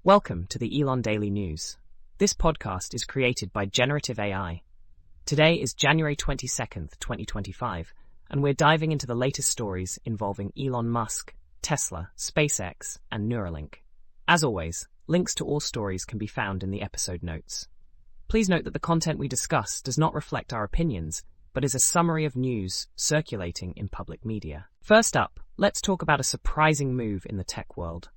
Welcome to the Elon Daily News. This podcast is created by Generative AI. Today is January 22nd, 2025, and we're diving into the latest stories involving Elon Musk, Tesla, SpaceX, and Neuralink. As always, links to all stories can be found in the episode notes. Please note that the content we discuss does not reflect our opinions, but is a summary of news circulating in public media. First up, let's talk about a surprising move in the tech world.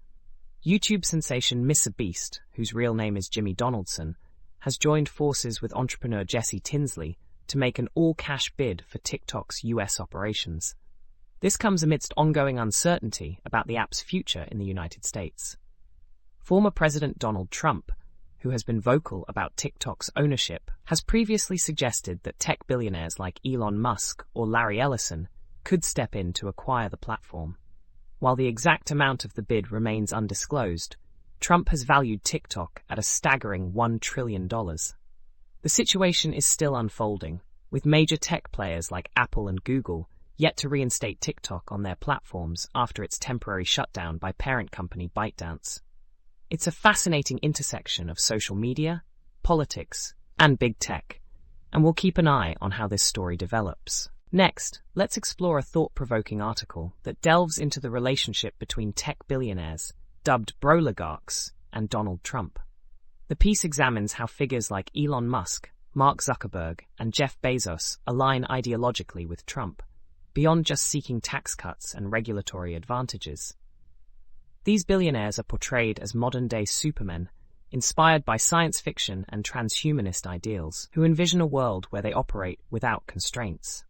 YouTube sensation MrBeast, whose real name is Jimmy Donaldson, has joined forces with entrepreneur Jesse Tinsley to make an all-cash bid for TikTok's US operations. This comes amidst ongoing uncertainty about the app's future in the United States. Former President Donald Trump, who has been vocal about TikTok's ownership, has previously suggested that tech billionaires like Elon Musk or Larry Ellison could step in to acquire the platform. While the exact amount of the bid remains undisclosed, Trump has valued TikTok at a staggering $1 trillion. The situation is still unfolding, with major tech players like Apple and Google yet to reinstate TikTok on their platforms after its temporary shutdown by parent company ByteDance. It's a fascinating intersection of social media, politics, and big tech, and we'll keep an eye on how this story develops. Next, let's explore a thought-provoking article that delves into the relationship between tech billionaires, dubbed broligarchs, and Donald Trump. The piece examines how figures like Elon Musk, Mark Zuckerberg, and Jeff Bezos align ideologically with Trump, beyond just seeking tax cuts and regulatory advantages. These billionaires are portrayed as modern-day supermen, inspired by science fiction and transhumanist ideals, who envision a world where they operate without constraints.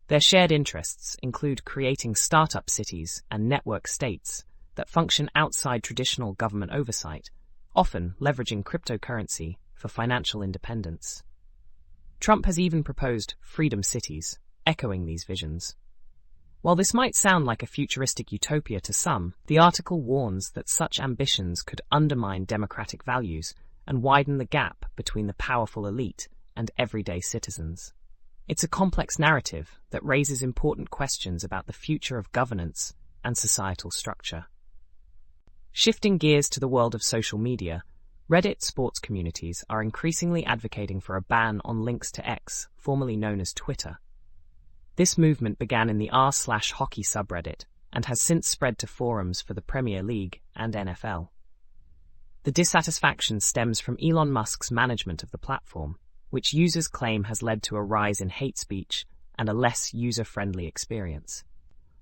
Their shared interests include creating startup cities and network states that function outside traditional government oversight, often leveraging cryptocurrency for financial independence. Trump has even proposed freedom cities, echoing these visions. While this might sound like a futuristic utopia to some, the article warns that such ambitions could undermine democratic values and widen the gap between the powerful elite and everyday citizens. It's a complex narrative that raises important questions about the future of governance and societal structure. Shifting gears to the world of social media, Reddit sports communities are increasingly advocating for a ban on links to X, formerly known as Twitter. This movement began in the r/hockey subreddit and has since spread to forums for the Premier League and NFL. The dissatisfaction stems from Elon Musk's management of the platform, which users claim has led to a rise in hate speech and a less user-friendly experience.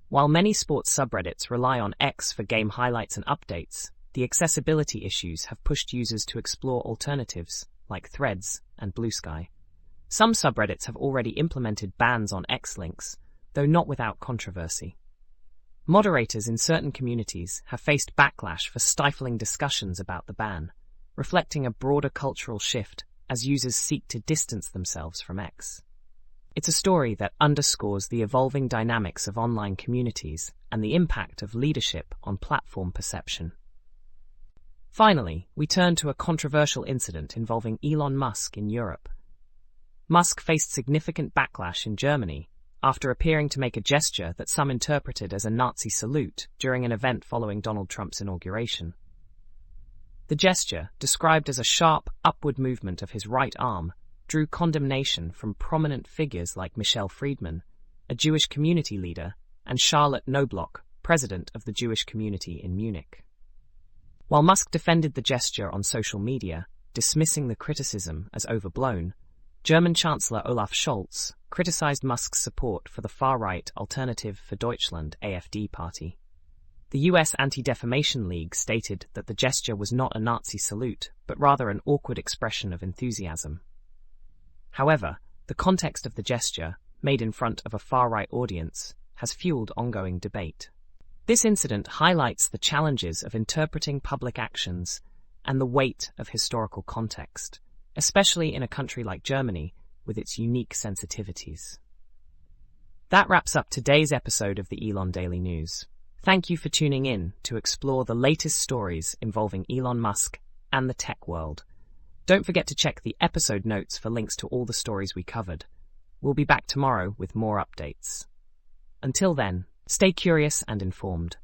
While many sports subreddits rely on X for game highlights and updates, the accessibility issues have pushed users to explore alternatives like Threads and Blue Sky. Some subreddits have already implemented bans on X links, though not without controversy. Moderators in certain communities have faced backlash for stifling discussions about the ban, reflecting a broader cultural shift as users seek to distance themselves from X. It's a story that underscores the evolving dynamics of online communities and the impact of leadership on platform perception. Finally, we turn to a controversial incident involving Elon Musk in Europe. Musk faced significant backlash in Germany after appearing to make a gesture that some interpreted as a Nazi salute during an event following Donald Trump's inauguration. The gesture, described as a sharp, upward movement of his right arm, drew condemnation from prominent figures like Michelle Friedman, a Jewish community leader, and Charlotte Knobloch, president of the Jewish community in Munich. While Musk defended the gesture on social media, dismissing the criticism as overblown, German Chancellor Olaf Scholz criticized Musk's support for the far-right Alternative for Deutschland AfD party. The US Anti-Defamation League stated that the gesture was not a Nazi salute, but rather an awkward expression of enthusiasm. However, the context of the gesture, made in front of a far-right audience, has fueled ongoing debate. This incident highlights the challenges of interpreting public actions and the weight of historical context, especially in a country like Germany with its unique sensitivities. That wraps up today's episode of the Elon Daily News. Thank you for tuning in to explore the latest stories involving Elon Musk and the tech world. Don't forget to check the episode notes for links to all the stories we covered. We'll be back tomorrow with more updates. Until then, stay curious and informed.